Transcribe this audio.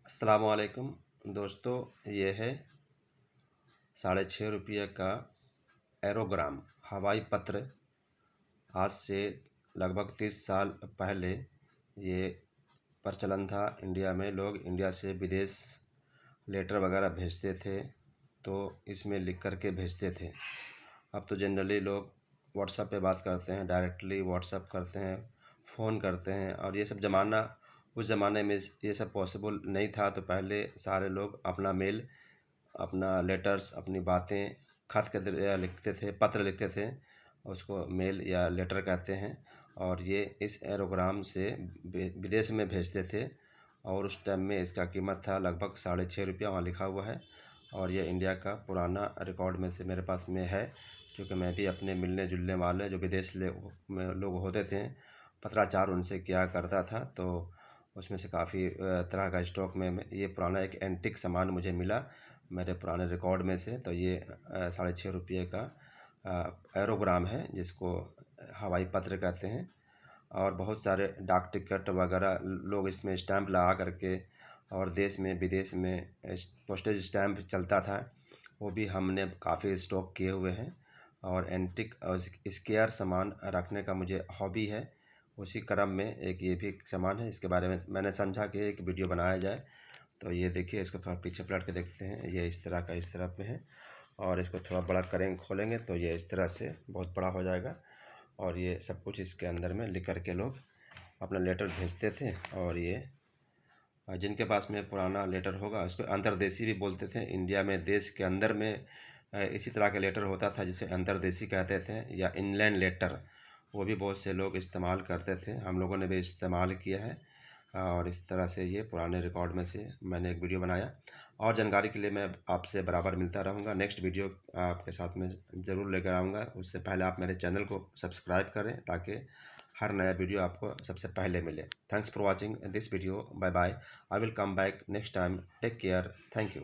अस्सलामुअलैकुम दोस्तों, ये है ₹6.5 का एरोग्राम हवाई पत्र। आज से लगभग 30 साल पहले ये प्रचलन था। इंडिया में लोग इंडिया से विदेश लेटर वगैरह भेजते थे, तो इसमें लिख कर के भेजते थे। अब तो जनरली लोग व्हाट्सएप पे बात करते हैं, डायरेक्टली व्हाट्सएप करते हैं, फ़ोन करते हैं। और ये सब ज़माना, उस ज़माने में ये सब पॉसिबल नहीं था। तो पहले सारे लोग अपना मेल, अपना लेटर्स, अपनी बातें खत के ज़रिए लिखते थे, पत्र लिखते थे। उसको मेल या लेटर कहते हैं। और ये इस एरोग्राम से विदेश में भेजते थे। और उस टाइम में इसका कीमत था लगभग ₹6.5, वहाँ लिखा हुआ है। और ये इंडिया का पुराना रिकॉर्ड में से मेरे पास में है, क्योंकि मैं भी अपने मिलने जुलने वाले जो विदेश में लोग होते थे, पत्राचार उनसे किया करता था। तो उसमें से काफ़ी तरह का स्टॉक में ये पुराना एक एंटिक सामान मुझे मिला मेरे पुराने रिकॉर्ड में से। तो ये ₹6.5 का एरोग्राम है, जिसको हवाई पत्र कहते हैं। और बहुत सारे डाक टिकट वगैरह लोग इसमें स्टैंप लगा करके, और देश में विदेश में पोस्टेज स्टैंप चलता था, वो भी हमने काफ़ी स्टॉक किए हुए हैं। और एंटिक और स्केयर सामान रखने का मुझे हॉबी है। उसी क्रम में एक ये भी सामान है, इसके बारे में मैंने समझा कि एक वीडियो बनाया जाए। तो ये देखिए, इसको थोड़ा पीछे पलट के देखते हैं। ये इस तरह का इस तरह पे है, और इसको थोड़ा बड़ा करेंगे, खोलेंगे तो ये इस तरह से बहुत बड़ा हो जाएगा। और ये सब कुछ इसके अंदर में लिख कर के लोग अपना लेटर भेजते थे। और ये जिनके पास में पुराना लेटर होगा उसको अंतर्देशी भी बोलते थे। इंडिया में देश के अंदर में इसी तरह का लेटर होता था, जिसे अंतर्देशी कहते थे, या इनलैंड लेटर। वो भी बहुत से लोग इस्तेमाल करते थे, हम लोगों ने भी इस्तेमाल किया है। और इस तरह से ये पुराने रिकॉर्ड में से मैंने एक वीडियो बनाया। और जानकारी के लिए मैं आपसे बराबर मिलता रहूँगा। नेक्स्ट वीडियो आपके साथ में ज़रूर लेकर आऊँगा। उससे पहले आप मेरे चैनल को सब्सक्राइब करें, ताकि हर नया वीडियो आपको सबसे पहले मिले। Thanks for watching this video. Bye bye. I will come back next time. Take care. Thank you.